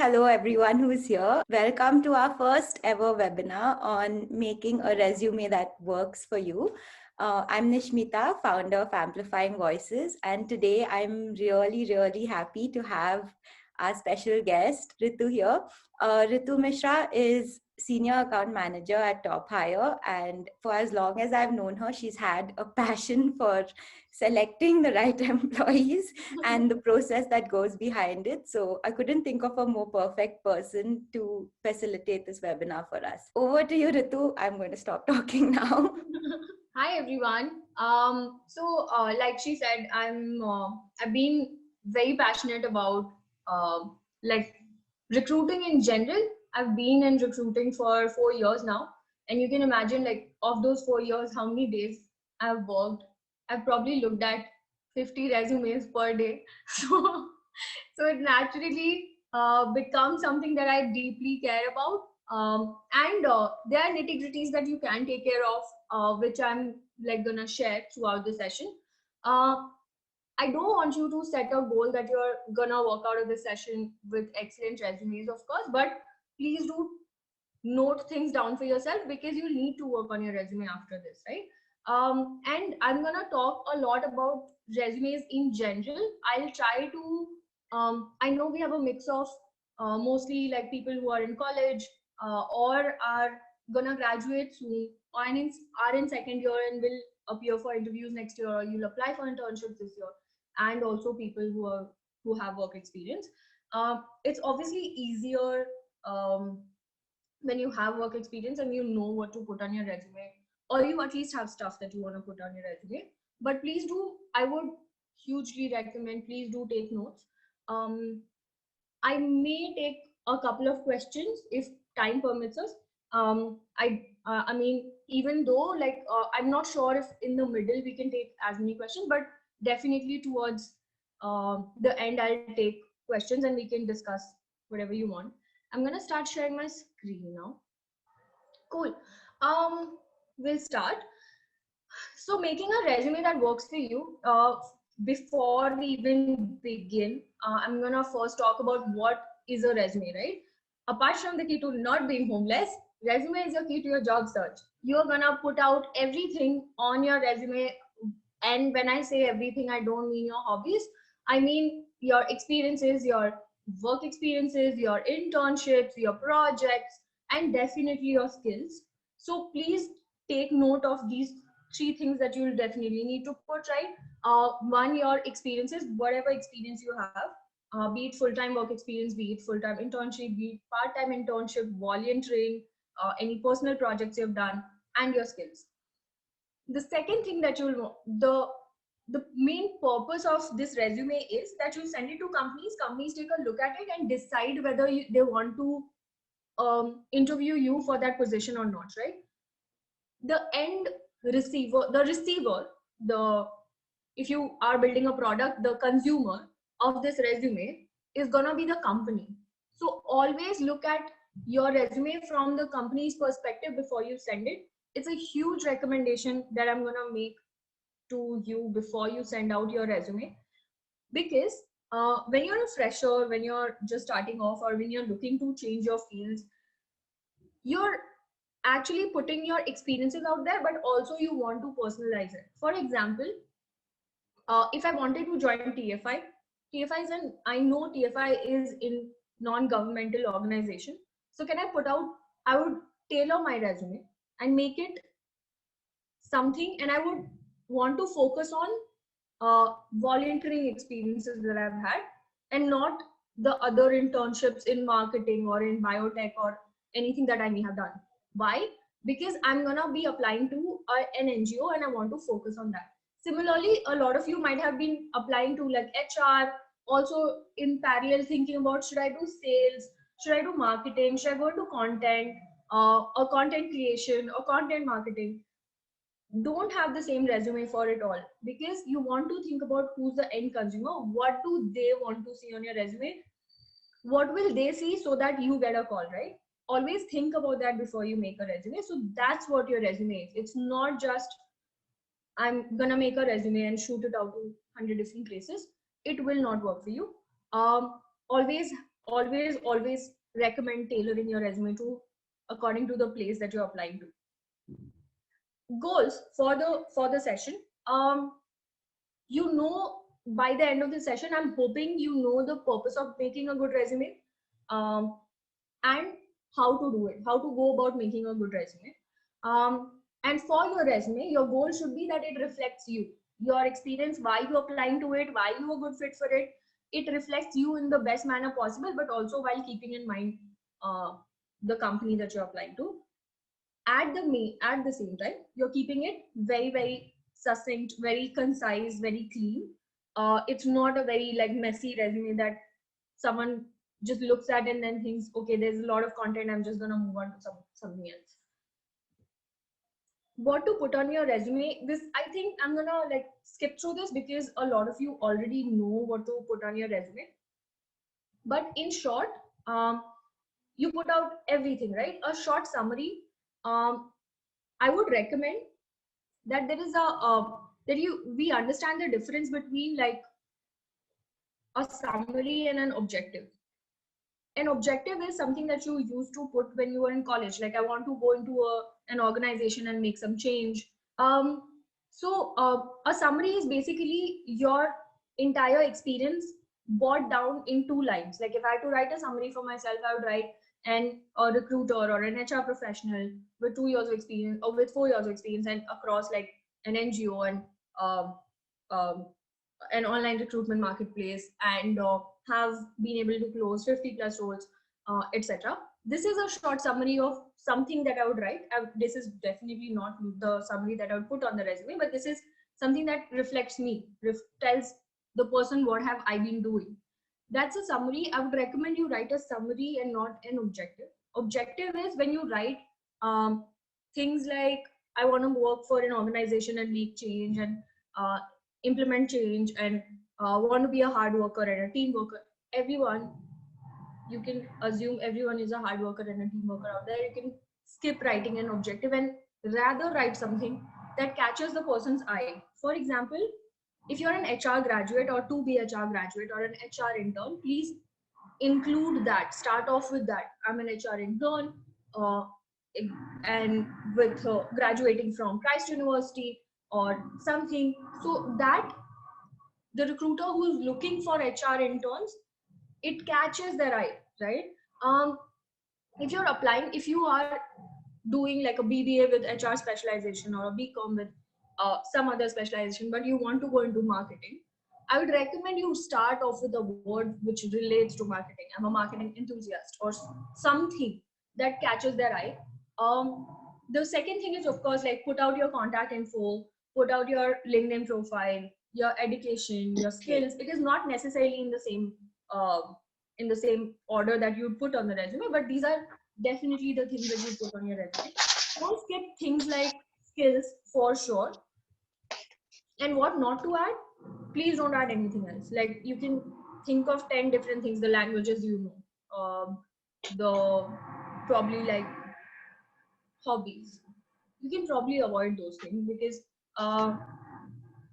Hello, everyone who's here. Welcome to our first ever webinar on making a resume that works for you. I'm Nishmita, founder of Amplifying Voices, and today I'm really happy to have our special guest, Ritu, here. Ritu Mishra is Senior Account Manager at Top Hire, and for as long as I've known her, she's had a passion for selecting the right employees and the process that goes behind it. So I couldn't think of a more perfect person to facilitate this webinar for us. Over to you, Ritu. I'm going to stop talking now. Hi everyone. Like she said, I've been very passionate about uh, like recruiting in general. I've been in recruiting for 4 years now, and you can imagine like of those 4 years, how many days I've worked. I've probably looked at 50 resumes per day. So it naturally becomes something that I deeply care about. And there are nitty gritties that you can take care of, which I'm like gonna share throughout the session. Uh, I don't want you to set a goal that you're gonna walk out of the session with excellent resumes, of course, but please do note things down for yourself because you need to work on your resume after this, right? And I'm gonna talk a lot about resumes in general. I'll try to. I know we have a mix of mostly like people who are in college or are gonna graduate soon, or are in second year and will appear for interviews next year, or you'll apply for internships this year, and also people who have work experience. It's obviously easier. When you have work experience and you know what to put on your resume, or you at least have stuff that you want to put on your resume. But please do, I would hugely recommend, please do take notes. um, I may take a couple of questions if time permits us. I mean, even though I'm not sure if in the middle we can take as many questions, but definitely towards the end I'll take questions and we can discuss whatever you want. I'm gonna start sharing my screen now. Cool. We'll start. So making a resume that works for you, before we even begin, I'm gonna first talk about what is a resume, right? Apart from the key to not being homeless, resume is your key to your job search. You're gonna put out everything on your resume. And when I say everything, I don't mean your hobbies. I mean your experiences, your work experiences, your internships, your projects, and definitely your skills. So please take note of these three things that you'll definitely need to put, right? One, your experiences, whatever experience you have, be it full-time work experience, be it full-time internship, be it part-time internship, volunteering, any personal projects you've done, and your skills. The second thing that you'll the main purpose of this resume is that you send it to companies take a look at it and decide whether they want to interview you for that position or not, right? The end receiver, the if you are building a product, the consumer of this resume is gonna be the company. So always look at your resume from the company's perspective before you send it. It's a huge recommendation that I'm gonna make to you before you send out your resume, because when you're a fresher, when you're just starting off, or when you're looking to change your fields, you're actually putting your experiences out there, but also you want to personalize it. For example, if I wanted to join TFI is an, I know TFI is in non-governmental organization. So can I put out, I would tailor my resume and make it something, and I would want to focus on volunteering experiences that I've had, and not the other internships in marketing or in biotech or anything that I may have done. Why? Because I'm gonna be applying to an NGO and I want to focus on that. Similarly, a lot of you might have been applying to like HR, also in parallel thinking about, should I do sales, should I do marketing, should I go into content, or content creation or content marketing. Don't have the same resume for it all, because you want to think about who's the end consumer, what do they want to see on your resume, what will they see so that you get a call, right? Always think about that before you make a resume. So that's what your resume is. It's not just I'm gonna make a resume and shoot it out to 100 different places. It will not work for you. Always always recommend tailoring your resume to according to the place that you're applying to. Goals for the session. You know, by the end of the session, I'm hoping you know the purpose of making a good resume, um, and how to do it, how to go about making a good resume. And for your resume, your goal should be that it reflects you, your experience, why you're applying to it, why you're a good fit for it. It reflects you in the best manner possible, but also while keeping in mind uh, the company that you're applying to. At the same time, you're keeping it very succinct, very concise, very clean. It's not a very like messy resume that someone just looks at and then thinks, okay, there's a lot of content, I'm just gonna move on to something else. What to put on your resume? This, I think I'm gonna like skip through this because a lot of you already know what to put on your resume. But in short, you put out everything, right? A short summary. I would recommend that there is we understand the difference between like a summary and an objective. An objective is something that you used to put when you were in college, like I want to go into an organization and make some change. A summary is basically your entire experience boiled down in 2 lines. Like if I had to write a summary for myself, I would write a recruiter or an HR professional with 2 years of experience or with 4 years of experience and across like an NGO and um, um, an online recruitment marketplace and have been able to close 50 plus roles, etc. This is a short summary of something that I would write. This is definitely not the summary that I would put on the resume, but this is something that reflects me, tells the person what have I been doing. That's a summary. I would recommend you write a summary and not an objective. Objective is when you write things like I want to work for an organization and make change and implement change and want to be a hard worker and a team worker. Everyone, you can assume everyone is a hard worker and a team worker out there. You can skip writing an objective and rather write something that catches the person's eye. For example, if you're an HR graduate or to be HR graduate or an HR intern, please include that. Start off with that. I'm an HR intern uh, and with graduating from Christ University or something. So that the recruiter who is looking for HR interns, it catches their eye, right? If you're applying, if you are doing like a BBA with HR specialization or a BCom with some other specialization, but you want to go into marketing, I would recommend you start off with a word which relates to marketing. I'm a marketing enthusiast or something that catches their eye. The second thing is, of course, like put out your contact info, put out your LinkedIn profile, your education, your skills. It is not necessarily uh, in the same order that you put on the resume, but these are definitely the things that you put on your resume. Don't skip things like skills for sure. And what not to add? Please don't add anything else. Like you can think of 10 different things, the languages you know, the probably like hobbies. You can probably avoid those things because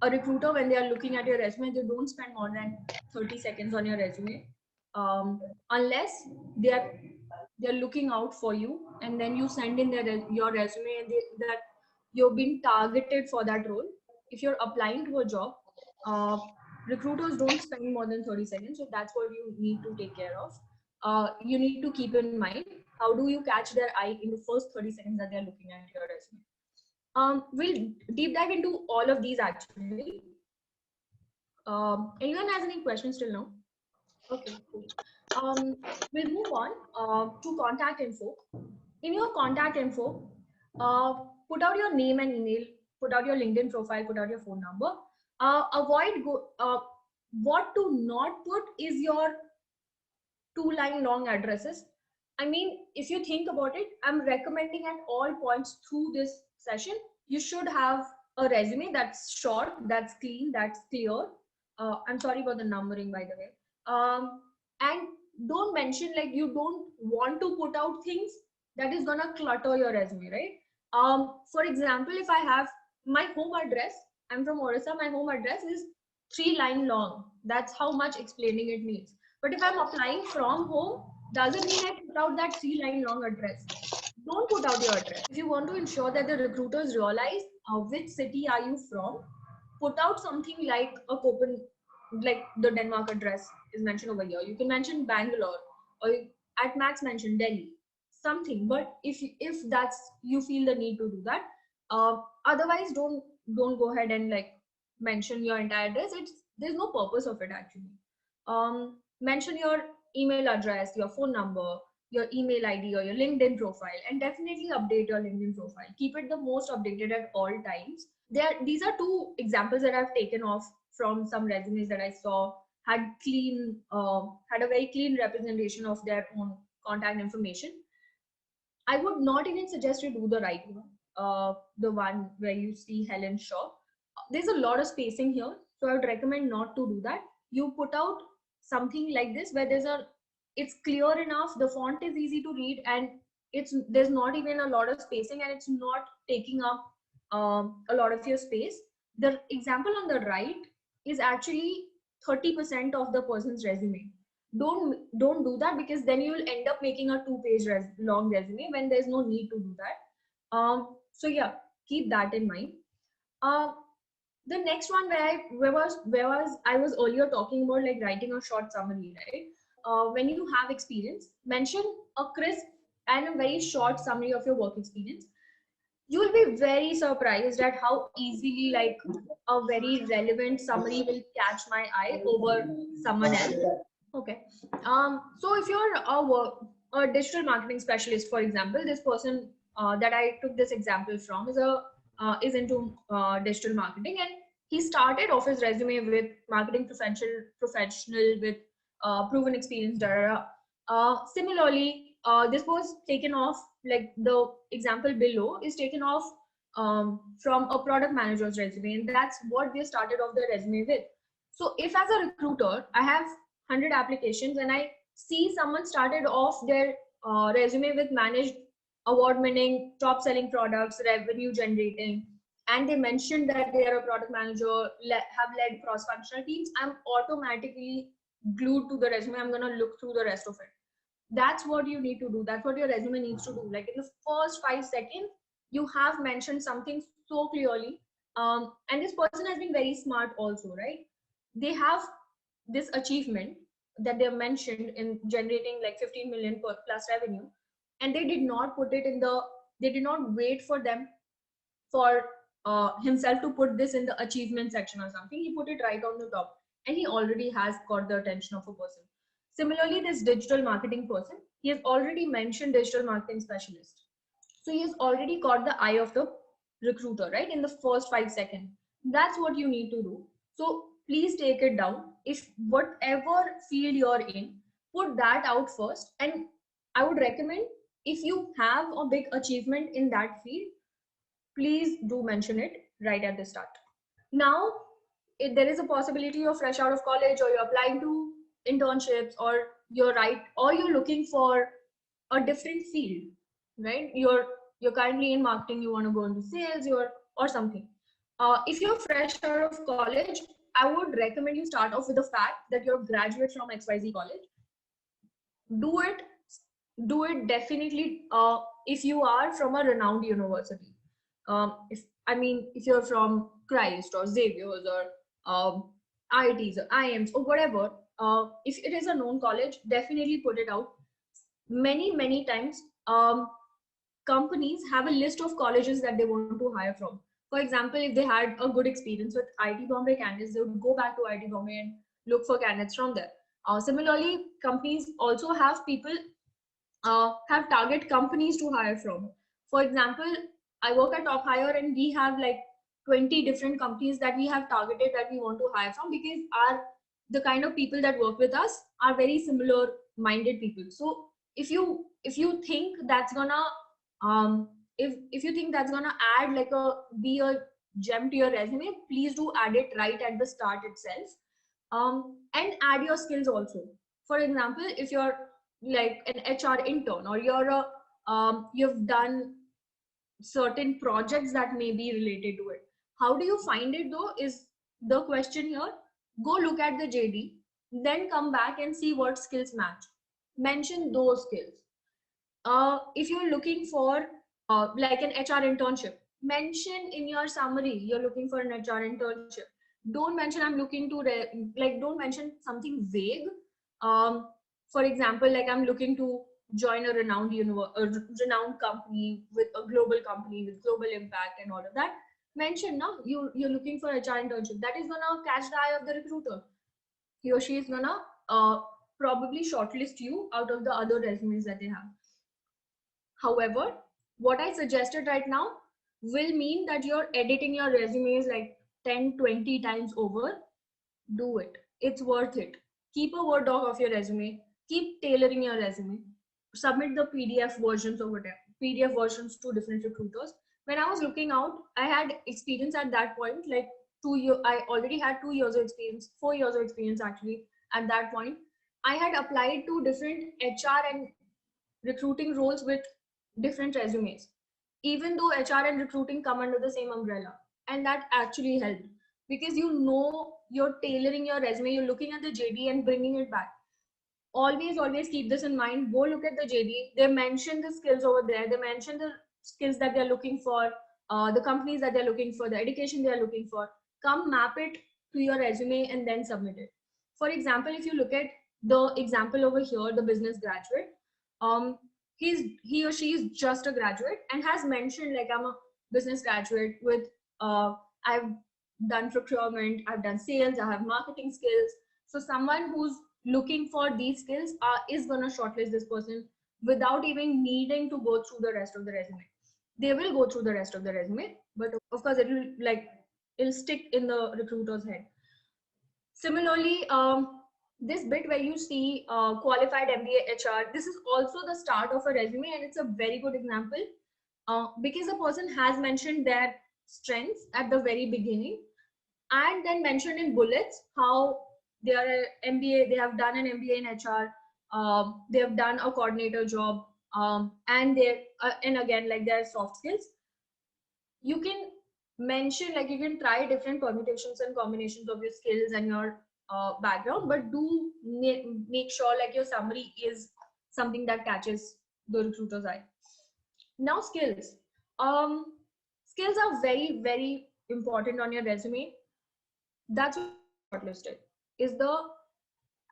a recruiter, when they are looking at your resume, they don't spend more than 30 seconds on your resume, unless they are they're looking out for you and then you send in your resume and that you've been targeted for that role. If you're applying to a job, uh, recruiters don't spend more than 30 seconds, so that's what you need to take care of. You need to keep in mind, how do you catch their eye in the first 30 seconds that they're looking at your resume. We'll deep dive into all of these actually. Anyone has any questions till now? Okay, cool. We'll move on to contact info. In your contact info, put out your name and email, put out your LinkedIn profile, put out your phone number. What to not put is your 2-line long addresses. I mean, if you think about it, I'm recommending at all points through this session, you should have a resume that's short, that's clean, that's clear. I'm sorry about the numbering, by the way. And don't mention, like, you don't want to put out things that is gonna clutter your resume, right? For example, if I have my home address, I'm from Orissa, my home address is 3-line long. That's how much explaining it needs. But if I'm applying from home, doesn't mean I put out that 3-line long address. Don't put out your address. If you want to ensure that the recruiters realize which city are you from, put out something like a Copen, like the Denmark address is mentioned over here. You can mention Bangalore, or at max mention Delhi, something. But if that's you feel the need to do that, otherwise don't go ahead and like mention your entire address. There's no purpose of it actually. Mention your email address, your phone number, your email ID, or your LinkedIn profile, and definitely update your LinkedIn profile. Keep it the most updated at all times. These are two examples that I've taken off from some resumes that I saw had a very clean representation of their own contact information. I would not even suggest you do the right one, the one where you see Helen Shaw. There's a lot of spacing here, so I would recommend not to do that. You put out something like this where it's clear enough, the font is easy to read, and there's not even a lot of spacing, and it's not taking up a lot of your space. The example on the right is actually 30% of the person's resume. Don't do that, because then you will end up making a 2-page long resume when there's no need to do that. So yeah, keep that in mind. uh, the next one where I was earlier talking about like writing a short summary, right? When you have experience, mention a crisp and a very short summary of your work experience. You will be very surprised at how easily like a very relevant summary will catch my eye over someone else. Okay. So if you're a digital marketing specialist, for example, this person that I took this example from is into digital marketing, and he started off his resume with marketing professional with proven experience. Da, da, da. Similarly, this was taken off, like the example below is taken off from a product manager's resume, and that's what they started off their resume with. So if as a recruiter I have 100 applications and I see someone started off their resume with managed award winning top selling products, revenue generating, and they mentioned that they are a product manager, have led cross functional teams, I'm automatically glued to the resume. I'm going to look through the rest of it. That's what you need to do. That's what your resume needs to do. Like in the first 5 seconds, you have mentioned something so clearly. And this person has been very smart also, right? They have this achievement that they mentioned in generating like 15 million plus revenue, and they did not put it in the, they did not wait for them for himself to put this in the achievement section or something. He put it right on the top, and he already has got the attention of a person. Similarly, this digital marketing person, he has already mentioned digital marketing specialist. So he has already caught the eye of the recruiter, right? In the first 5 seconds. That's what you need to do. So please take it down. If whatever field you're in, put that out first. And I would recommend, if you have a big achievement in that field, please do mention it right at the start. Now, if there is a possibility you're fresh out of college, or you're applying to internships, or you're looking for a different field, right? You're currently in marketing, you want to go into sales, or something. If you're fresh out of college, I would recommend you start off with the fact that you're a graduate from XYZ college. Do it, do it definitely. If you are from a renowned university, if you're from Christ or Xavier's or IITs or IIMs or whatever, if it is a known college, definitely put it out. Many times, companies have a list of colleges that they want to hire from. For example, if they had a good experience with IIT Bombay candidates, they would go back to IIT Bombay and look for candidates from there. Similarly, companies also have people have target companies to hire from. For example, I work at Top Hire, and we have like 20 different companies that we have targeted that we want to hire from, because the kind of people that work with us are very similar minded people. So if you think that's gonna if you think that's gonna add like be a gem to your resume, please do add it right at the start itself. And add your skills also. For example, if you're like an HR intern, or you've done certain projects that may be related to it. How do you find it though is the question here. Go look at the JD, then come back and see what skills match. Mention those skills. If you're looking for like an HR internship, mention in your summary you're looking for an HR internship. Don't mention I'm looking to like don't mention something vague. Um, for example, like I'm looking to join a renowned company with a global company with global impact and all of that. Mention now you're looking for HR internship. That is gonna catch the eye of the recruiter. He or she is gonna probably shortlist you out of the other resumes that they have. However, what I suggested right now will mean that you're editing your resumes like 10, 20 times over. Do it. It's worth it. Keep a Word doc of your resume. Keep tailoring your resume. Submit the PDF versions or whatever, PDF versions to different recruiters. When I was looking out, I had experience at that point, like 2 years. I already had 2 years of experience, 4 years of experience actually at that point. I had applied to different HR and recruiting roles with different resumes, even though HR and recruiting come under the same umbrella. And that actually helped because you're tailoring your resume, you're looking at the JD and bringing it back. Always keep this in mind. Go look at the JD. They mention the skills over there, they mention the skills that they're looking for, the companies that they're looking for, the education they're looking for. Come map it to your resume and then submit it. For example, if you look at the example over here, the business graduate, um he or she is just a graduate and has mentioned like I'm a business graduate with I've done procurement, I've done sales, I have marketing skills. So someone who's looking for these skills is going to shortlist this person without even needing to go through the rest of the resume. They will go through the rest of the resume, but of course it'll stick in the recruiter's head. Similarly, this bit where you see qualified MBA HR, this is also the start of a resume, and it's a very good example because the person has mentioned their strengths at the very beginning and then mentioned in bullets how they are an MBA, they have done an MBA in HR, they have done a coordinator job, and again like their soft skills. You can mention like you can try different permutations and combinations of your skills and your background, but do make sure like your summary is something that catches the recruiter's eye. Now skills. um Skills are very important on your resume. That's shortlisted is the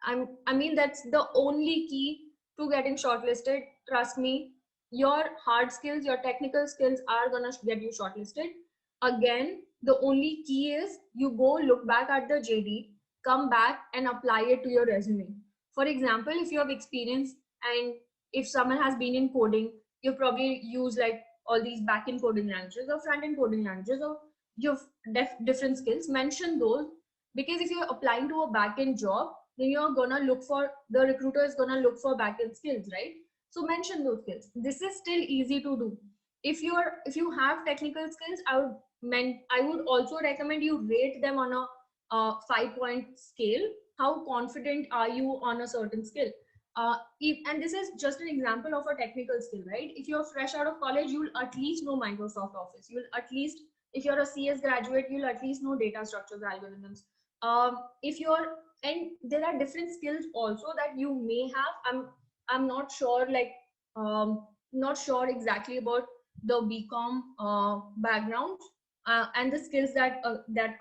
I mean that's the only key to getting shortlisted. Trust me, your hard skills, your technical skills are gonna get you shortlisted. Again, the only key is you go look back at the JD, come back and apply it to your resume. For example, if you have experience and if someone has been in coding, you probably use like all these back-end coding languages or front-end coding languages, or you've different skills. Mention those, because if you're applying to a back-end job, then you're gonna look for, the recruiter is gonna look for back-end skills, right? So mention those skills. This is still easy to do. If you have technical skills, I would also recommend you rate them on a 5-point scale. How confident are you on a certain skill? And this is just an example of a technical skill, right? If you're fresh out of college, you'll at least know Microsoft Office. You'll at least, if you're a CS graduate, you'll at least know data structures, algorithms. If you're, and there are different skills also that you may have. I'm not sure, like not sure exactly about the BCom background and the skills that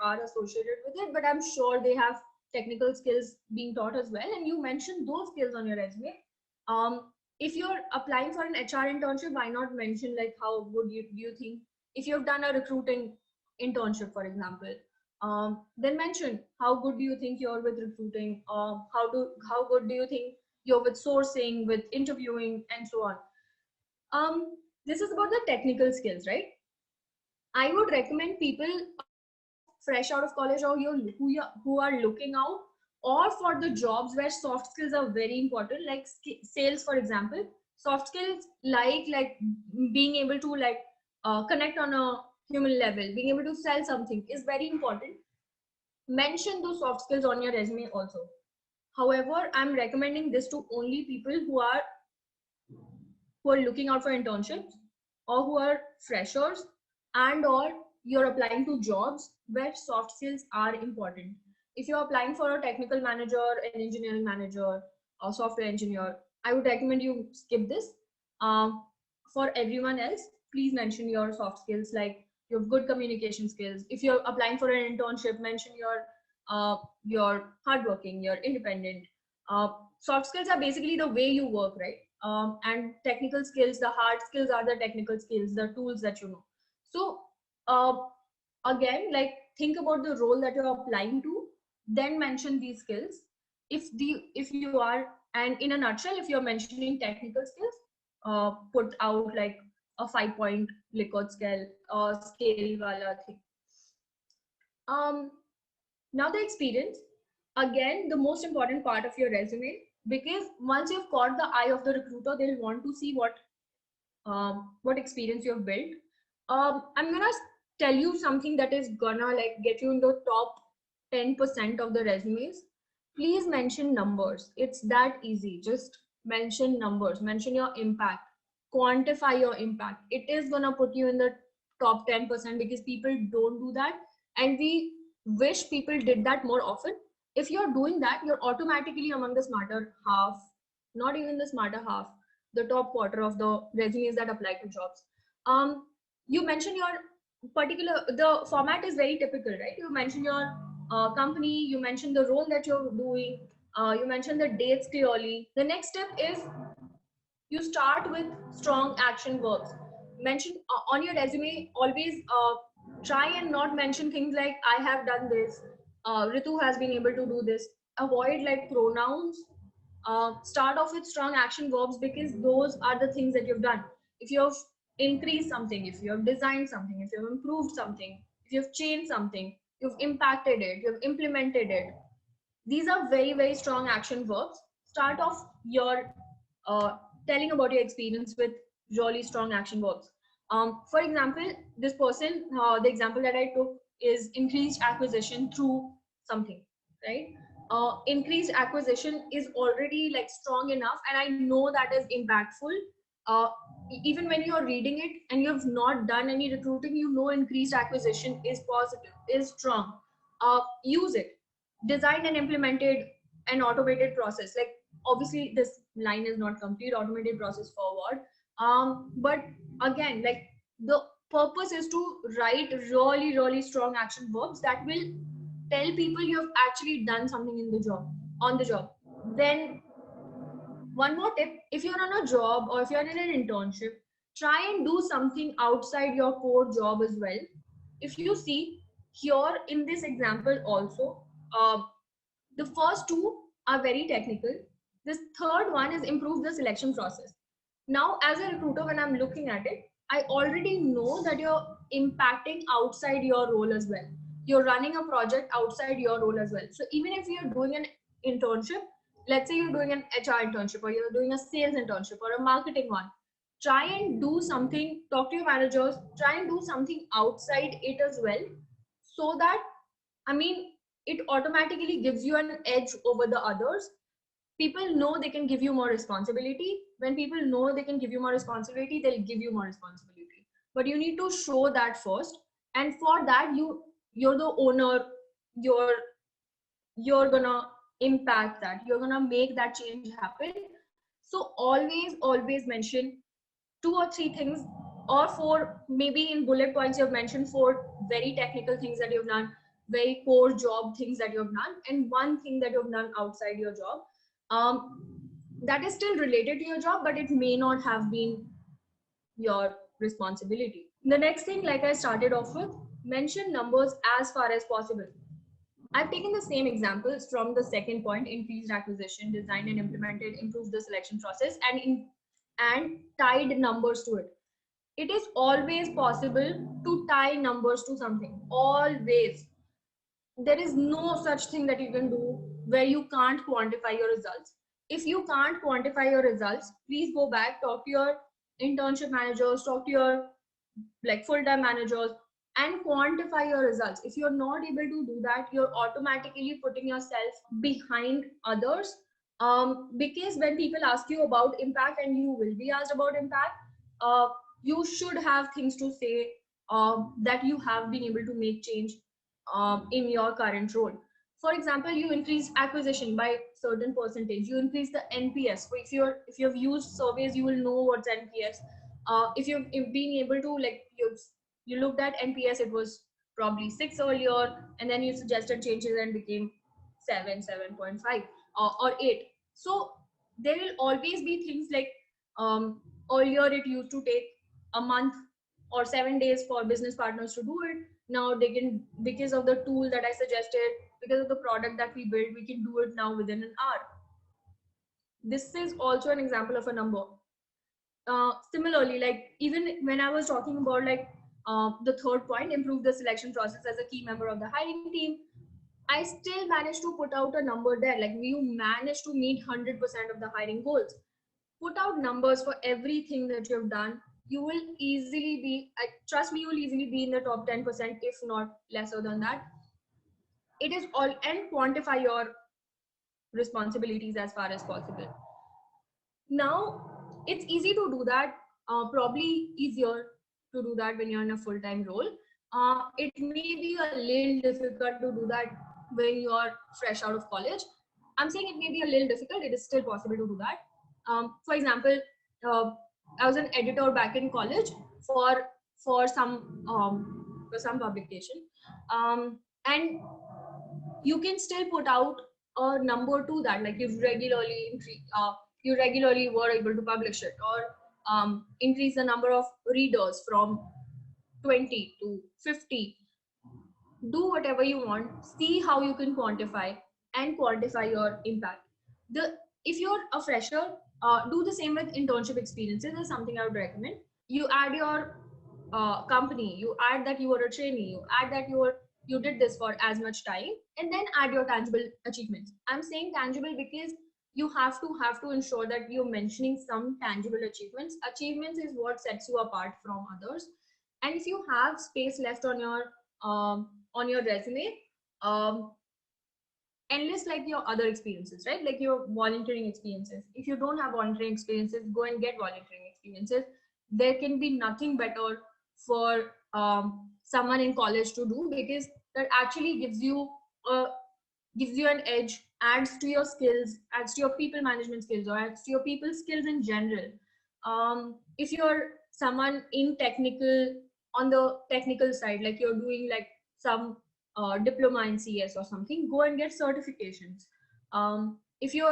are associated with it, but I'm sure they have technical skills being taught as well, and you mentioned those skills on your resume. If you're applying for an HR internship, why not mention like how good do you think, if you've done a recruiting internship, for example, then mention how good do you think you're with recruiting, how good do you think you're with sourcing, with interviewing, and so on. This is about the technical skills, right? I would recommend people fresh out of college, or who are looking out, or for the jobs where soft skills are very important, like sales, for example. Soft skills like being able to like connect on a human level, being able to sell something is very important. Mention those soft skills on your resume also. However, I'm recommending this to only people who are looking out for internships, or who are freshers, and or you're applying to jobs where soft skills are important. If you're applying for a technical manager, an engineering manager, or software engineer, I would recommend you skip this. For everyone else, please mention your soft skills, like you have good communication skills. If you're applying for an internship, mention your hardworking, you're independent. Soft skills are basically the way you work, right? And technical skills, the hard skills are the technical skills, the tools that you know. So uh, again, like, think about the role that you're applying to, then mention these skills. If you are, and in a nutshell, if you're mentioning technical skills, put out like a 5-point Likert scale or scale wala thing. um Now the experience, again, the most important part of your resume, because once you've caught the eye of the recruiter, they'll want to see what experience you have built. I'm gonna tell you something that is gonna like get you in the top 10% of the resumes. Please mention numbers. It's that easy. Just mention numbers. Mention your impact. Quantify your impact. It is gonna put you in the top 10% because people don't do that, and we wish people did that more often. If you're doing that, you're automatically among the smarter half, not even the smarter half, the top quarter of the resumes that apply to jobs. You mention your particular, the format is very typical, right? You mention your company, you mention the role that you're doing, you mention the dates clearly. The next step is you start with strong action verbs. Mention on your resume, always try and not mention things like I have done this, Ritu has been able to do this. Avoid like pronouns. Start off with strong action verbs because those are the things that you've done. If you've increased something, if you have designed something, if you've improved something, if you've changed something, you've impacted it, you've implemented it, these are very, very strong action verbs. Start off your uh, telling about your experience with really strong action verbs. For example, this person, the example that I took is increased acquisition through something, right? Increased acquisition is already like strong enough, and I know that is impactful. Uh, Even when you're reading it and you have not done any recruiting, you know increased acquisition is positive, is strong. Use it. Designed and implemented an automated process. Like, obviously this line is not complete, automated process forward, but again, like, the purpose is to write really, really strong action verbs that will tell people you have actually done something in the job, on the job. Then one more tip, if you're on a job or if you're in an internship, try and do something outside your core job as well. If you see here in this example also, the first two are very technical. This third one is improve the selection process. Now, as a recruiter, when I'm looking at it, I already know that you're impacting outside your role as well. You're running a project outside your role as well. So even if you're doing an internship, let's say you're doing an HR internship or you're doing a sales internship or a marketing one, try and do something, talk to your managers, try and do something outside it as well, so that, I mean, it automatically gives you an edge over the others. People know they can give you more responsibility. When people know they can give you more responsibility, they'll give you more responsibility. But you need to show that first. And for that, you're the owner, you're you're gonna impact that, you're gonna make that change happen. So always mention 2 or 3 things, or four, maybe in bullet points you've mentioned 4 very technical things that you've done, very core job things that you've done, and one thing that you've done outside your job, that is still related to your job, but it may not have been your responsibility. The next thing, like I started off with, mention numbers as far as possible. I've taken the same examples from the second point, increased acquisition, designed and implemented, improved the selection process, and tied numbers to it. It is always possible to tie numbers to something. Always. There is no such thing that you can do where you can't quantify your results. If you can't quantify your results, please go back, talk to your internship managers, talk to your like full-time managers, and quantify your results. If you're not able to do that, you're automatically putting yourself behind others. Because when people ask you about impact, and you will be asked about impact, you should have things to say, that you have been able to make change in your current role. For example, you increase acquisition by certain percentage, you increase the NPS. So if you have used surveys, you will know what's NPS. If you've been able to, like, you looked at NPS, it was probably 6 earlier, and then you suggested changes and became 7, 7.5, or 8. So there will always be things like, earlier it used to take a month or 7 days for business partners to do it. Now they can, because of the tool that I suggested, because of the product that we built, we can do it now within an hour. This is also an example of a number. Similarly, like, even when I was talking about, like, the third point, improve the selection process as a key member of the hiring team, I still managed to put out a number there. Like, you managed to meet 100% of the hiring goals. Put out numbers for everything that you have done. You will easily be, trust me, you will easily be in the top 10%, if not lesser than that. It is all, and quantify your responsibilities as far as possible. Now, it's easy to do that, probably easier to do that when you're in a full-time role. It may be a little difficult to do that when you're fresh out of college. I'm saying it may be a little difficult. It is still possible to do that. For example, I was an editor back in college for some publication, and you can still put out a number to that, like you regularly were able to publish it, or increase the number of readers from 20 to 50. Do whatever you want, see how you can quantify and quantify your impact. If you're a fresher, do the same with internship experiences. Is something I would recommend. You add your company, you add that you were a trainee, you add that you did this for as much time, and then add your tangible achievements. I'm saying tangible because you have to ensure that you're mentioning some tangible achievements. Achievements is what sets you apart from others. And if you have space left on your resume, enlist like your other experiences, right? Like your volunteering experiences. If you don't have volunteering experiences, go and get volunteering experiences. There can be nothing better for someone in college to do, because that actually gives you an edge, adds to your skills, adds to your people management skills, or adds to your people skills in general. If you're someone on the technical side, like you're doing like some diploma in CS or something, go and get certifications. If you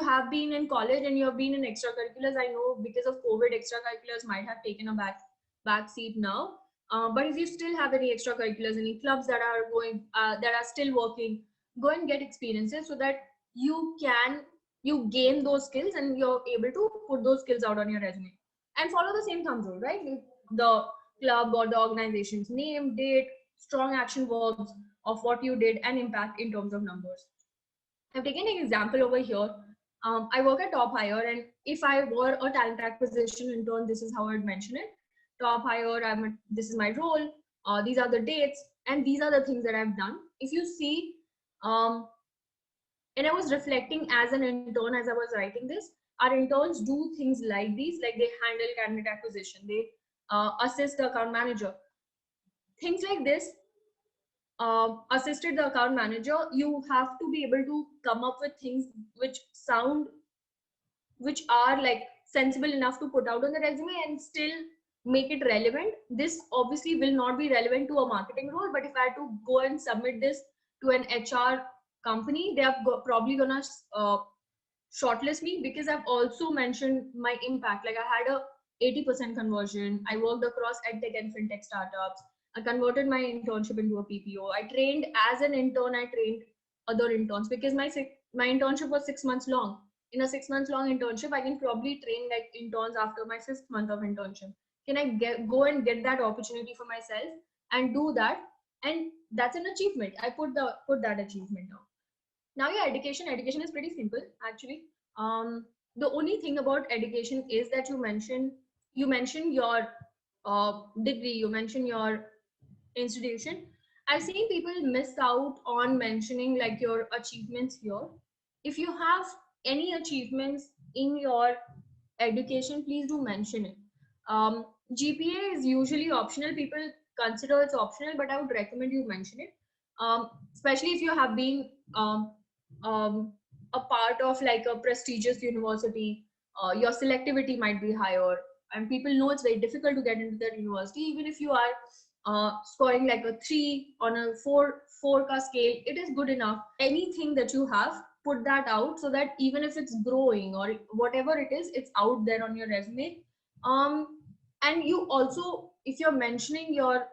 have been in college and you have been in extracurriculars, I know because of COVID, extracurriculars might have taken a back seat now. But if you still have any extracurriculars, any clubs that are still working, go and get experiences so that you gain those skills and you're able to put those skills out on your resume. And follow the same thumb rule, right? The club or the organization's name, date, strong action verbs of what you did, and impact in terms of numbers. I've taken an example over here. I work at Top Hire, and if I were a talent acquisition intern, this is how I'd mention it. Top Hire, this is my role, these are the dates, and these are the things that I've done. If you see, and I was reflecting as an intern as I was writing this, our interns do things like these, like they handle candidate acquisition, they assist the account manager. Things like this, assisted the account manager, you have to be able to come up with things which are like sensible enough to put out on the resume and still make it relevant. This obviously will not be relevant to a marketing role, but if I had to go and submit this to an HR company, they are probably gonna shortlist me because I've also mentioned my impact. Like I had a 80% conversion. I worked across edtech and fintech startups. I converted my internship into a PPO. I trained as an intern. I trained other interns because my internship was 6 months long. In a 6 months long internship, I can probably train like interns after my 5th month of internship. Can I go and get that opportunity for myself and do that? And that's an achievement. I put that achievement down. Now, yeah, education is pretty simple actually. The only thing about education is that you mention your degree, you mention your institution. I've seen people miss out on mentioning like your achievements here. If you have any achievements in your education, please do mention it. GPA is usually optional. People consider it's optional, but I would recommend you mention it. especially if you have been a part of like a prestigious university, your selectivity might be higher, and people know it's very difficult to get into that university. Even if you are scoring like a 3 on a 4 ka scale, it is good enough. Anything that you have, put that out, so that even if it's growing or whatever it is, it's out there on your resume. And you also, if you're mentioning your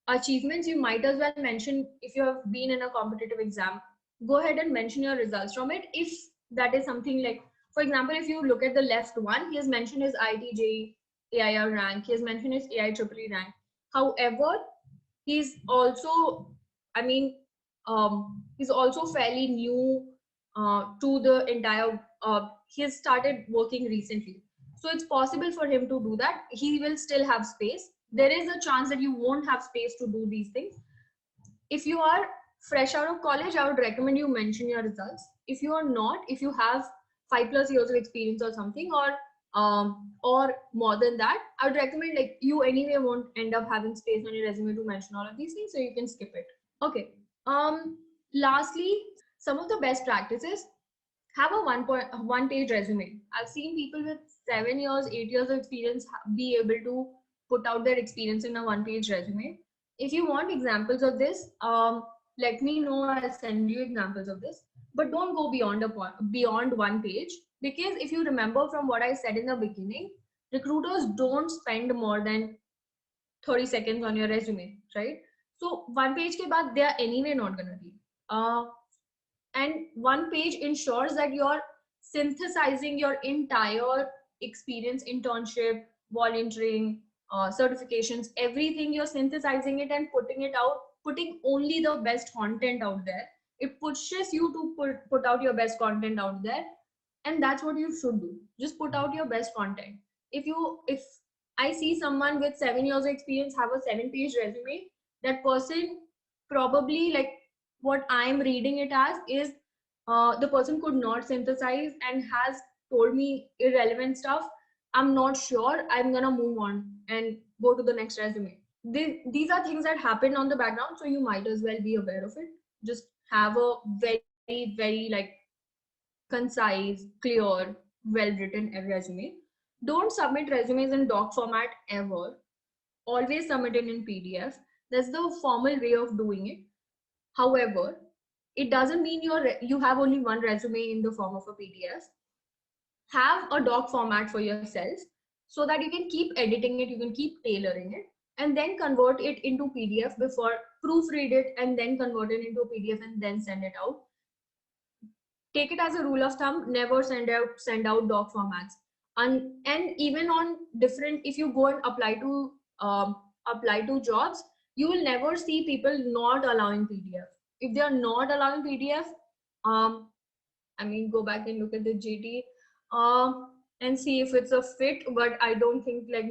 achievements, you might as well mention, if you have been in a competitive exam, go ahead and mention your results from it. If that is something like, for example, if you look at the left one, he has mentioned his IIT AIR rank, he has mentioned his IEEE rank. However, he's also, I mean, he's also fairly new to the entire, he has started working recently. So it's possible for him to do that. He will still have space. There is a chance that you won't have space to do these things. If you are fresh out of college, I would recommend you mention your results. If you are not, if you have 5+ years of experience or something, or more than that, I would recommend, like, you anyway won't end up having space on your resume to mention all of these things, so you can skip it. Okay. Lastly, some of the best practices: have a 1 page resume. I've seen people with 7 years, 8 years of experience be able to put out their experience in a 1 page resume. If you want examples of this, let me know. I'll send you examples of this. But don't go beyond 1 page, because if you remember from what I said in the beginning, recruiters don't spend more than 30 seconds on your resume, right? So 1 page ke baad, they are anyway not gonna read. And 1 page ensures that you're synthesizing your entire experience, internship, volunteering, certifications, everything. You're synthesizing it and putting it out, putting only the best content out there. It pushes you to put out your best content out there, and that's what you should do. Just put out your best content. If I see someone with 7 years of experience have a 7 page resume, that person probably, like, what I'm reading it as is, the person could not synthesize and has told me irrelevant stuff. I'm not sure. I'm gonna move on and go to the next resume. These are things that happen on the background, so you might as well be aware of it. Just have a very, very, like, concise, clear, well written resume. Don't submit resumes in doc format ever. Always submit it in PDF. That's the formal way of doing it. However, it doesn't mean you have only one resume in the form of a PDF. Have a doc format for yourself, so that you can keep editing it, you can keep tailoring it, and then convert it into PDF, before proofread it and then convert it into PDF and then send it out. Take it as a rule of thumb: never send out doc formats. And even on different, if you go and apply to jobs, you will never see people not allowing PDF. If they are not allowing PDF, I mean, go back and look at the JD and see if it's a fit. But I don't think, like,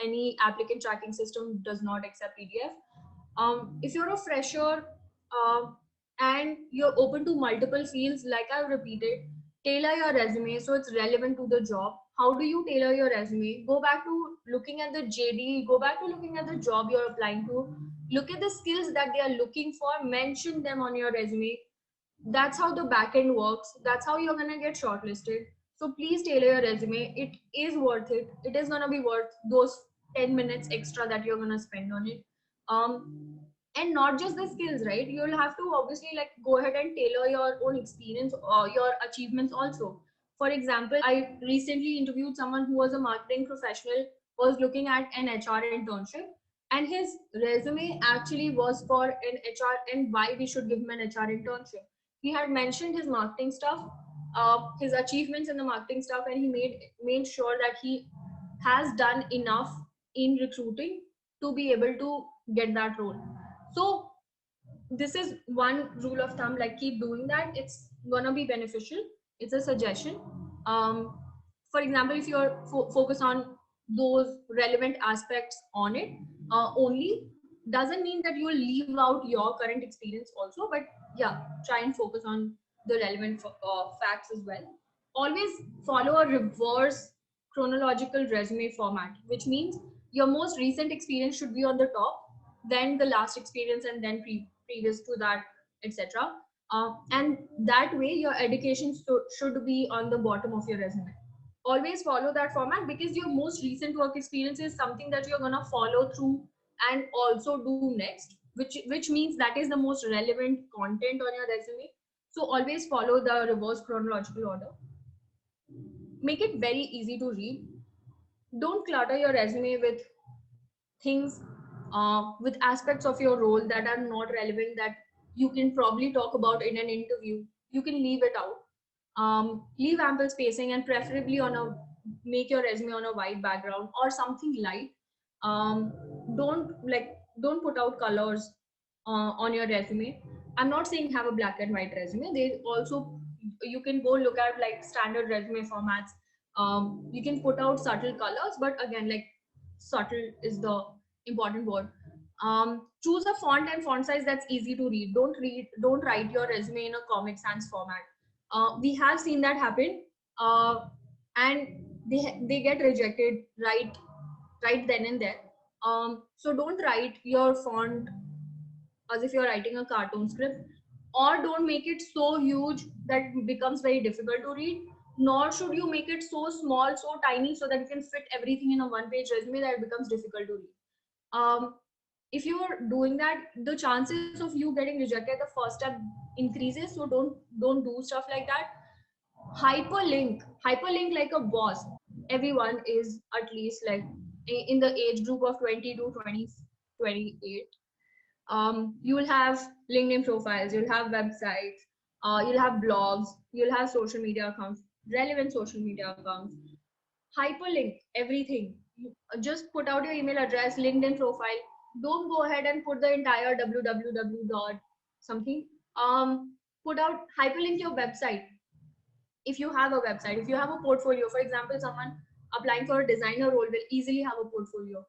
any applicant tracking system does not accept PDF. If you're a fresher, and you're open to multiple fields, like I've repeated, tailor your resume so it's relevant to the job. How do you tailor your resume? Go back to looking at the JD, go back to looking at the job you're applying to, look at the skills that they are looking for, mention them on your resume. That's how the back end works. That's how you're gonna get shortlisted. So please tailor your resume. It is worth it. It is gonna be worth those 10 minutes extra that you're gonna spend on it. And not just the skills, right? You'll have to obviously, like, go ahead and tailor your own experience or your achievements also. For example, I recently interviewed someone who was a marketing professional, was looking at an HR internship, and his resume actually was for an HR, and why we should give him an HR internship. He had mentioned his marketing stuff, his achievements in the marketing stuff, and he made sure that he has done enough in recruiting to be able to get that role. So this is one rule of thumb, like, keep doing that. It's gonna be beneficial. It's a suggestion. For example, if you're focus on those relevant aspects on it only, doesn't mean that you will leave out your current experience also, but yeah, try and focus on the relevant facts as well. Always follow a reverse chronological resume format, which means your most recent experience should be on the top, then the last experience, and then previous to that, etc. And that way your education should be on the bottom of your resume. Always follow that format, because your most recent work experience is something that you're going to follow through and also do next, which means that is the most relevant content on your resume. So always follow the reverse chronological order. Make it very easy to read. Don't clutter your resume with things, with aspects of your role that are not relevant, that you can probably talk about in an interview. You can leave it out. Leave ample spacing, and preferably make your resume on a white background or something light. um, don't put out colors on your resume. I'm not saying have a black and white resume. They also, you can go look at like standard resume formats. You can put out subtle colors, but again, like, subtle is the important word. Choose a font and font size that's easy to read. Don't write your resume in a Comic Sans format. We have seen that happen, and they get rejected right then and there. So don't write your font as if you're writing a cartoon script, or don't make it so huge that it becomes very difficult to read. Nor should you make it so small, so tiny, so that you can fit everything in a one-page resume that it becomes difficult to read. If you're doing that, the chances of you getting rejected the first step increases. So don't do stuff like that. Hyperlink like a boss. Everyone is at least like in the age group of 20 to 20, 28. You will have LinkedIn profiles, you'll have websites, you'll have blogs, you'll have social media accounts, relevant social media accounts. Hyperlink everything. Just put out your email address, LinkedIn profile. Don't go ahead and put the entire www dot something. Put out, hyperlink your website. If you have a website, if you have a portfolio, for example, someone applying for a designer role will easily have a portfolio.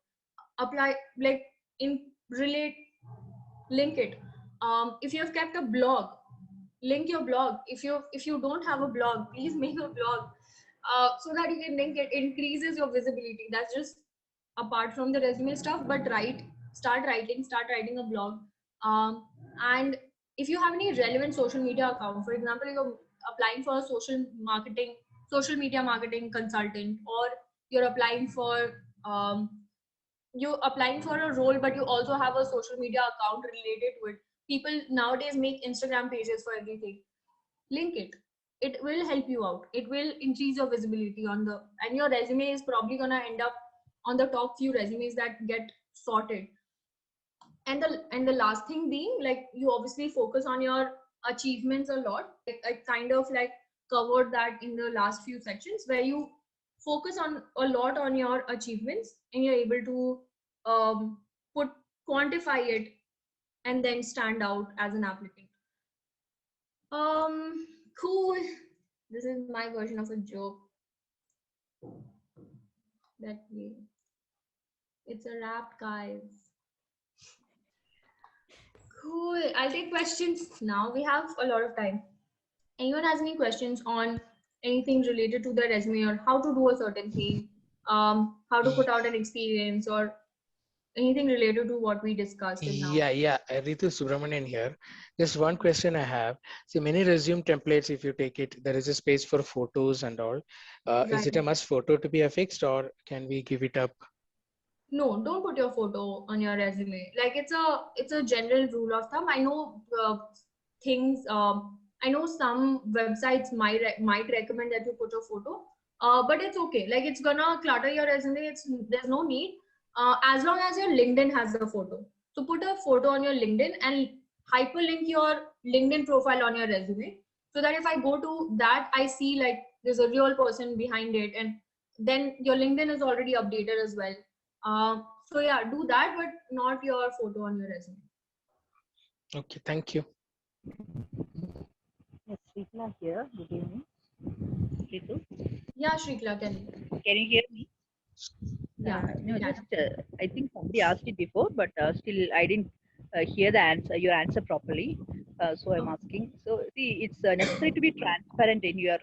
Apply, like, in relate, link it. If you have kept a blog, link your blog. If you don't have a blog, please make a blog, so that you can link it. Increases your visibility. That's just apart from the resume stuff. But start writing a blog. And if you have any relevant social media account, for example, you're applying for a social media marketing consultant, or you're applying for a role, but you also have a social media account related to it. People nowadays make Instagram pages for everything. Link it. It will help you out. It will increase your visibility and your resume is probably gonna end up on the top few resumes that get sorted. And the last thing being, like, you obviously focus on your achievements a lot. I kind of like covered that in the last few sections, where you focus on a lot on your achievements, and you're able to put quantify it, and then stand out as an applicant. Cool. This is my version of a joke. That way. It's a wrap, guys. Cool. I'll take questions now. We have a lot of time. Anyone has any questions on anything related to the resume, or how to do a certain thing, how to put out an experience, or anything related to what we discussed till now? Yeah. Ritu Subramanian here. Just one question I have. See, many resume templates, if you take it, there is a space for photos and all. Is it a must photo to be affixed, or can we give it up? No, don't put your photo on your resume. Like, it's a general rule of thumb. I know things. I know some websites might recommend that you put a photo, but it's okay. Like, it's gonna clutter your resume. There's no need. As long as your LinkedIn has the photo. So put a photo on your LinkedIn and hyperlink your LinkedIn profile on your resume, so that if I go to that, I see like there's a real person behind it, and then your LinkedIn is already updated as well. So yeah, do that, but not your photo on your resume. Okay, thank you. Yes, Srikla here. Good evening. Ritu, Yeah, Shrikla, tell me. can you hear me? Yeah, No, yeah. just I think somebody asked it before, but still I didn't hear the answer, your answer properly. So I'm asking. So see, it's necessary to be transparent in your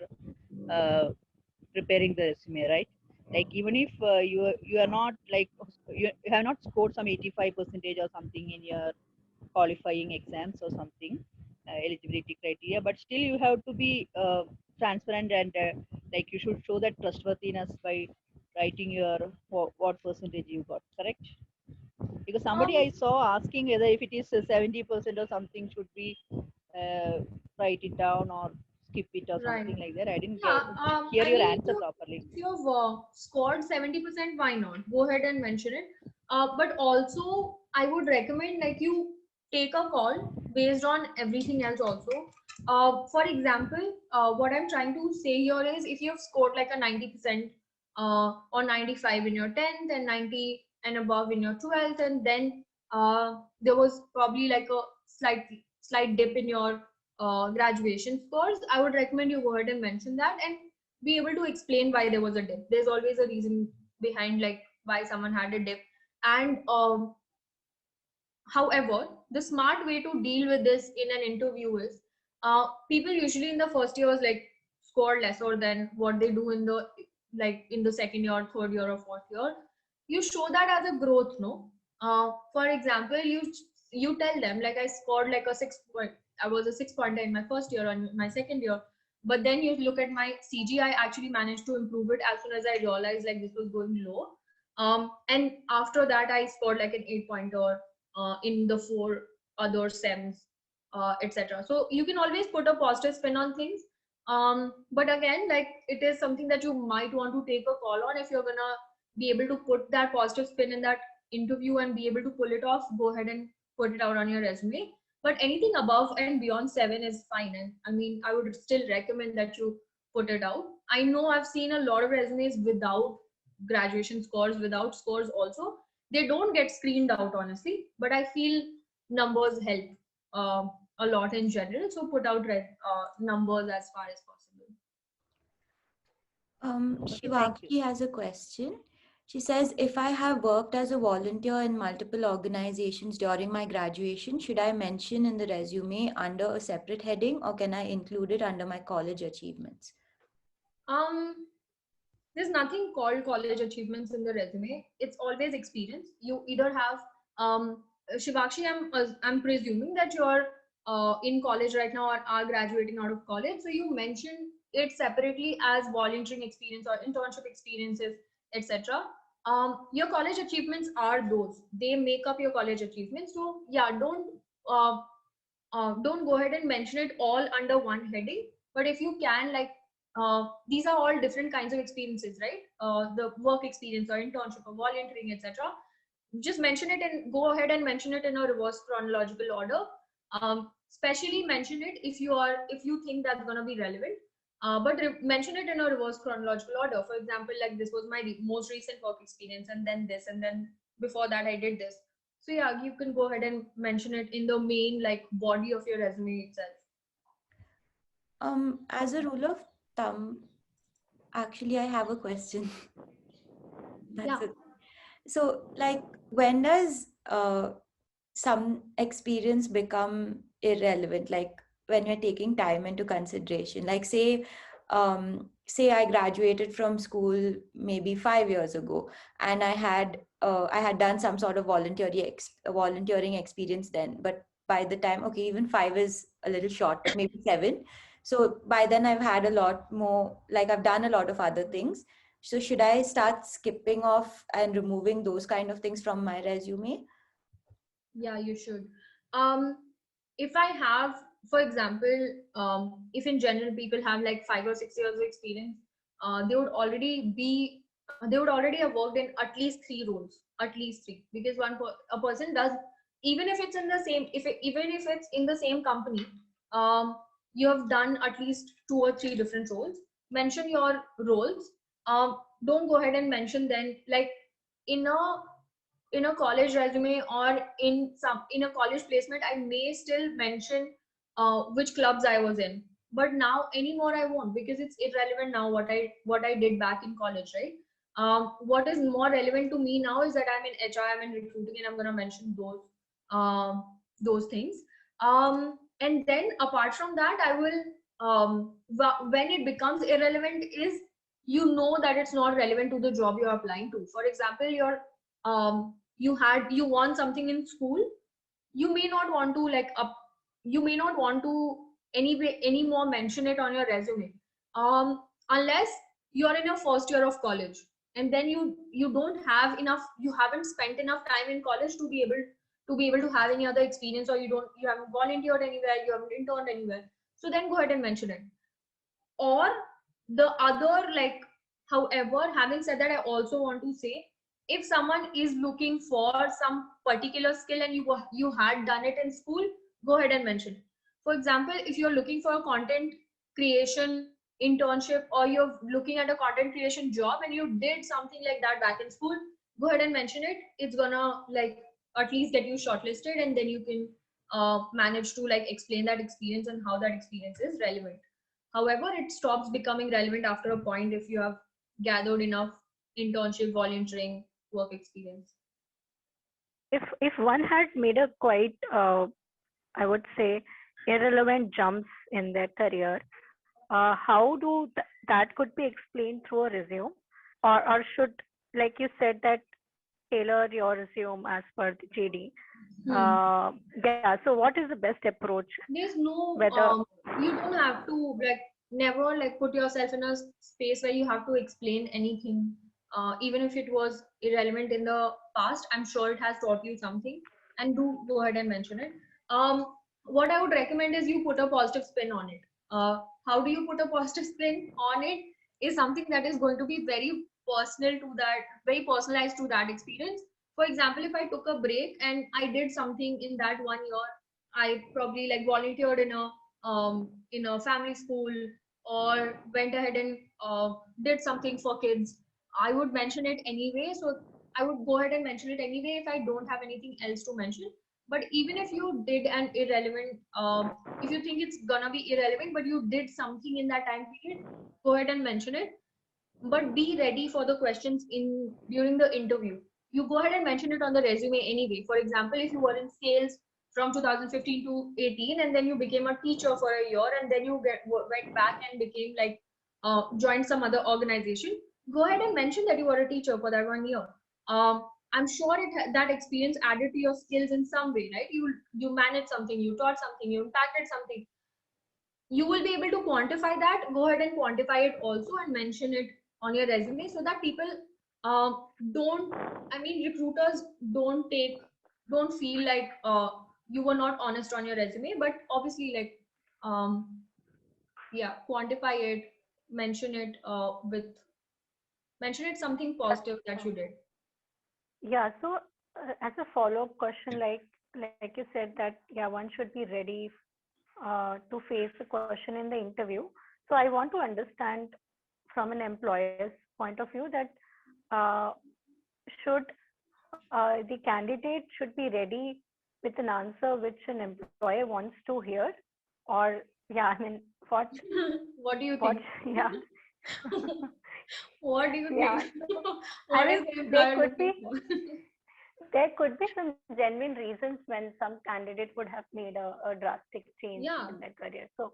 preparing the resume, right? Like, even if you are not like you have not scored some 85% or something in your qualifying exams or something, eligibility criteria, but still you have to be transparent and like you should show that trustworthiness by writing your what percentage you got, correct? Because somebody I Um, saw asking whether if it is 70% or something should be uh, write it down or skip it or right. something like that. I didn't Yeah. hear I your mean, answer properly. if you've scored 70%, why not? Go ahead and mention it. But also, I would recommend like you take a call based on everything else also. For example, what I'm trying to say here is if you've scored like a 90% or 95 in your 10th and 90 and above in your 12th, and then there was probably like a slight dip in your graduation scores, I would recommend you go ahead and mention that and be able to explain why there was a dip. There's always a reason behind like why someone had a dip. And however, the smart way to deal with this in an interview is people usually in the first year was like score lesser than what they do in the like in the second year, third year, or fourth year. You show that as a growth, no? For example, you tell them like I scored like a 6 point. I was a 6 pointer in my first year and my second year, but then you look at my CG, I actually managed to improve it as soon as I realized like this was going low. And after that, I scored like an 8 pointer in the 4 other SEMs, etc. So you can always put a positive spin on things. But again, like it is something that you might want to take a call on. If you're gonna be able to put that positive spin in that interview and be able to pull it off, go ahead and put it out on your resume. But anything above and beyond 7 is fine. And I mean, I would still recommend that you put it out. I know I've seen a lot of resumes without graduation scores, without scores also. They don't get screened out, honestly, but I feel numbers help a lot in general. So put out numbers as far as possible. Okay, thank you. Shivakshi has a question. She says, if I have worked as a volunteer in multiple organizations during my graduation, should I mention in the resume under a separate heading or can I include it under my college achievements? There's nothing called college achievements in the resume. It's always experience. You either have Shivakshi, I'm presuming that you're in college right now or are graduating out of college. So you mentioned it separately as volunteering experience or internship experiences, etc. Your college achievements are those. They make up your college achievements. So yeah, don't go ahead and mention it all under one heading. But if you can, like these are all different kinds of experiences, right? The work experience or internship or volunteering, etc. Just mention it and go ahead and mention it in a reverse chronological order. Especially mention it if you think that's going to be relevant. But mention it in a reverse chronological order. For example, like this was my most recent work experience, and then this, and then before that I did this. So yeah, you can go ahead and mention it in the main like body of your resume itself. As a rule of thumb, actually, I have a question. That's Yeah. it. So, like, when does some experience become irrelevant? Like, when you're taking time into consideration, like, say I graduated from school maybe 5 years ago, and I had done some sort of volunteering experience then. But by the time, okay, even 5 is a little short, but maybe 7. So by then I've had a lot more, like I've done a lot of other things. So should I start skipping off and removing those kind of things from my resume? Yeah, you should. Um, if I have, for example, if in general people have like 5 or 6 years of experience, they would already have worked in at least 3 roles, at least three, because a person does, even if it's in the same, even if it's in the same company, um, you have done at least 2 or 3 different roles. Mention your roles. Don't go ahead and mention then like in a college resume or in a college placement, I may still mention which clubs I was in, but now anymore I won't, because it's irrelevant now what I did back in college, right? What is more relevant to me now is that I'm in HR, I'm in recruiting, and I'm going to mention those things. And then apart from that, I will when it becomes irrelevant is that it's not relevant to the job you're applying to. For example, you won something in school, you may not want to you may not want to any more mention it on your resume, unless you're in your first year of college, and then you don't have enough, you haven't spent enough time in college to be able to have any other experience, or you haven't volunteered anywhere, you haven't interned anywhere. So then go ahead and mention it. Or the other, like, however, having said that, I also want to say, if someone is looking for some particular skill and you had done it in school, go ahead and mention it. For example, if you're looking for a content creation internship, or you're looking at a content creation job and you did something like that back in school, go ahead and mention it. It's gonna, like, at least get you shortlisted, and then you can manage to, like, explain that experience and how that experience is relevant. However, it stops becoming relevant after a point if you have gathered enough internship, volunteering, work experience. If one had made a quite I would say irrelevant jumps in their career, how do that could be explained through a resume, or should, like you said, that tailor your resume as per the JD. Yeah. So what is the best approach? There's no Whether you don't have to, like, never, like, put yourself in a space where you have to explain anything, even if it was irrelevant in the past. I'm sure it has taught you something, and do go ahead and mention it. What I would recommend is you put a positive spin on it. How do you put a positive spin on it is something that is going to be very personal to that, very personalized to that experience. For example, if I took a break and I did something in that 1 year, I probably, like, volunteered in a family school, or went ahead and did something for kids, I would mention it anyway. So I would go ahead and mention it anyway if I don't have anything else to mention. But even if you did an irrelevant, if you think it's gonna be irrelevant, but you did something in that time period, go ahead and mention it. But be ready for the questions in during the interview. You go ahead and mention it on the resume anyway. For example, if you were in sales from 2015 to 18, and then you became a teacher for a year, and then you went back and became, like, joined some other organization, go ahead and mention that you were a teacher for that 1 year. I'm sure that experience added to your skills in some way, right? You managed something, you taught something, you impacted something. You will be able to quantify that. Go ahead and quantify it also, and mention it on your resume, so that people don't, I mean, recruiters don't feel like you were not honest on your resume. But obviously, like, yeah, quantify it, mention it mention it something positive that you did. yeah. So as a follow-up question, like you said that yeah, one should be ready to face the question in the interview. So I want to understand from an employer's point of view that uh, should the candidate should be ready with an answer which an employer wants to hear, or yeah, I mean, what What do you what think? yeah. What do you Yeah, think? I What mean, is the there employer could looking be for? there could be some genuine reasons when some candidate would have made a drastic change Yeah, in their career. So,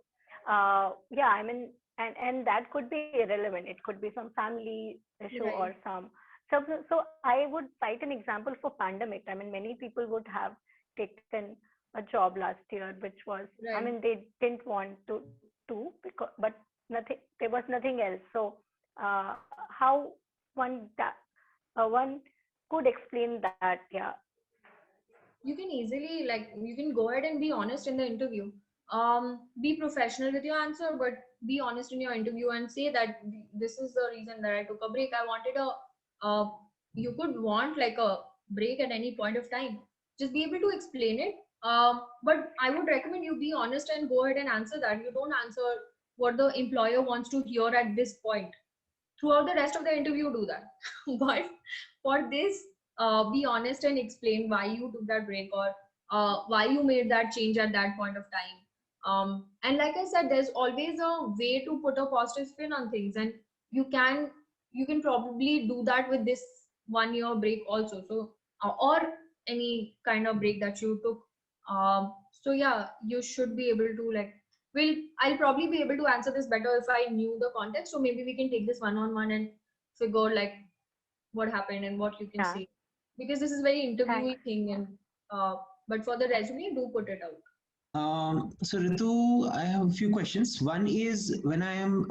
yeah, I mean, and that could be irrelevant. It could be some family issue or right, some. So I would cite an example for pandemic. I mean, many people would have taken a job last year, which was, I right. mean, they didn't want to because, but nothing, there was nothing else. So, how one that one could explain that, yeah. You can easily, like, you can go ahead and be honest in the interview. Be professional with your answer, but be honest in your interview and say that this is the reason that I took a break. I wanted a you could want, like, a break at any point of time. Just be able to explain it. But I would recommend you be honest and go ahead and answer that. You don't answer what the employer wants to hear at this point. Throughout the rest of the interview, do that. But for this, be honest and explain why you took that break, or why you made that change at that point of time. And like I said, there's always a way to put a positive spin on things, and you can you can probably do that with this 1 year break also. So or any kind of break that you took. So yeah, you should be able to, like, I'll probably be able to answer this better if I knew the context. So maybe we can take this one-on-one and figure, like, what happened and what you can Yeah, say, because this is very thanks. interviewing thing. Yeah. And uh, But for the resume, do put it out. So Ritu, I have a few questions. One is when I am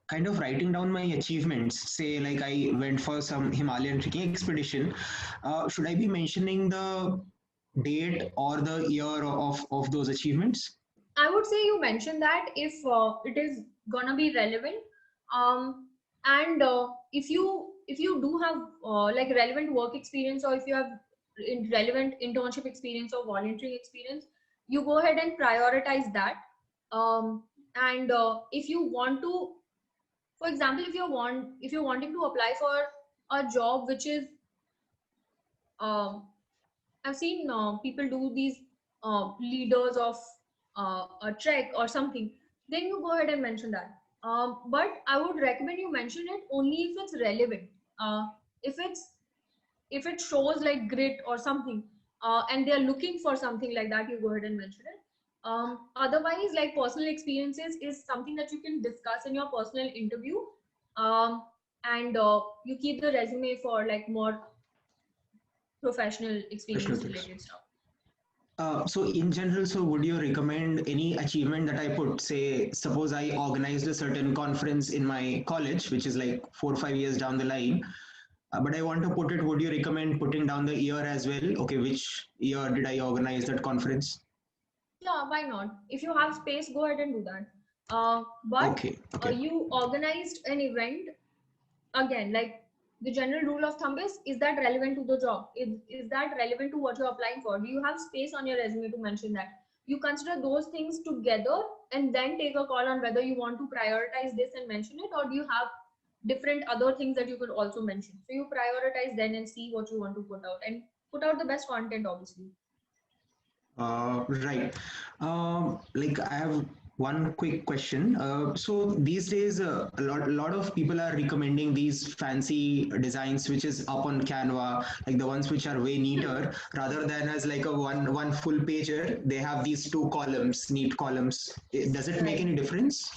kind of writing down my achievements, say like I went for some Himalayan trekking expedition, should I be mentioning the date or the year of those achievements? I would say you mention that if it is gonna be relevant, and if you do have like relevant work experience, or if you have relevant internship experience or volunteering experience, you go ahead and prioritize that. And if you want to, for example, if you're wanting to apply for a job which is, I've seen people do these leaders of a trek or something, then you go ahead and mention that. But I would recommend you mention it only if it's relevant. If it shows like grit or something, and they're looking for something like that, you go ahead and mention it. Otherwise, like personal experiences is something that you can discuss in your personal interview, and you keep the resume for like more professional experience related stuff. So in general, so would you recommend any achievement that I put? Say, suppose I organized a certain conference in my college, which is like 4 or 5 years down the line, but I want to put it. Would you recommend putting down the year as well? Okay, which year did I organize that conference? Yeah, why not? If you have space, go ahead and do that. But Okay. you organized an event, again, like the general rule of thumb is that relevant to the job? Is that relevant to what you're applying for? Do you have space on your resume to mention that? You consider those things together and then take a call on whether you want to prioritize this and mention it, or do you have different other things that you could also mention? So you prioritize then and see what you want to put out, and put out the best content, obviously. Right. Like I have one quick question. So these days, a lot of people are recommending these fancy designs, which is up on Canva, like the ones which are way neater, rather than as like a one full pager. They have these two columns, neat columns. Does it make any difference?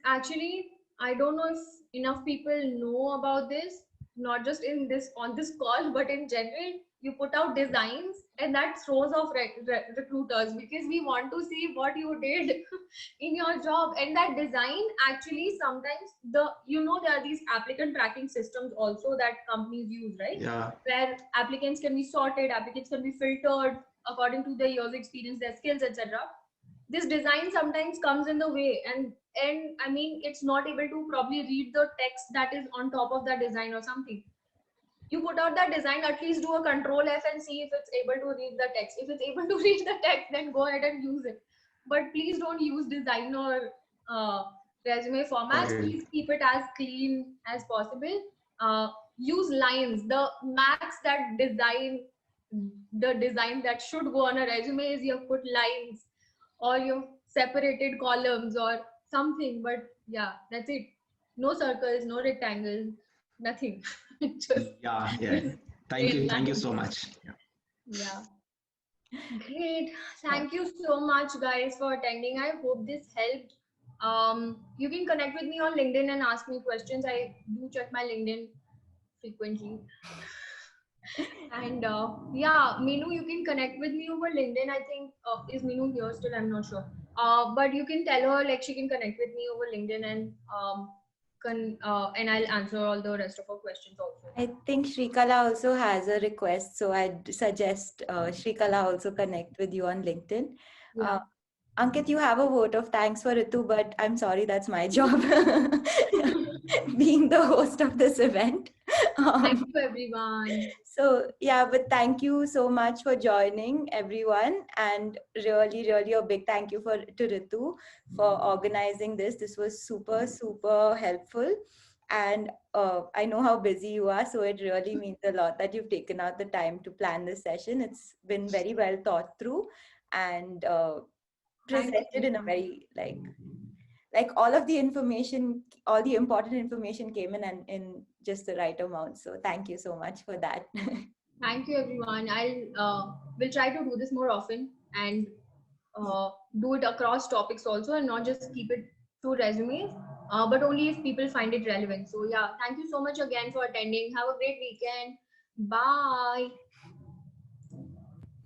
Actually, I don't know if enough people know about this, not just on this call, but in general. You put out designs and that throws off recruiters, because we want to see what you did in your job. And that design, actually, sometimes there are these applicant tracking systems also that companies use, right? Yeah. Where applicants can be sorted, applicants can be filtered according to their years experience, their skills, etc. This design sometimes comes in the way, and I mean, it's not able to probably read the text that is on top of that design or something. You put out that design, at least do a control F and see if it's able to read the text. If it's able to read the text, then go ahead and use it. But please don't use design or resume formats. Okay. Please keep it as clean as possible. Use lines. The max that the design that should go on a resume is you put lines, or you separated columns or something. But yeah, that's it. No circles, no rectangles, nothing. Just yeah. Thank you so much. Yeah. Great. Thank you so much, guys, for attending. I hope this helped. You can connect with me on LinkedIn and ask me questions. I do check my LinkedIn frequently. And yeah, Meenu, you can connect with me over LinkedIn. I think is Meenu here still? I'm not sure. But you can tell her like she can connect with me over LinkedIn, and I'll answer all the rest of her questions also. I think Shrikala also has a request, so I'd suggest Shrikala also connect with you on LinkedIn. Yeah. Ankit, you have a vote of thanks for Ritu, but I'm sorry, that's my job, being the host of this event. Thank you, everyone. So yeah, but thank you so much for joining, everyone, and really a big thank you to Ritu for organizing this. This was super helpful, and I know how busy you are, so it really means a lot that you've taken out the time to plan this session. It's been very well thought through and presented in a very like all of the information, all the important information came in and in just the right amount. So thank you so much for that. Thank you, everyone. We'll try to do this more often and do it across topics also, and not just keep it to resumes, but only if people find it relevant. So yeah, thank you so much again for attending. Have a great weekend. Bye.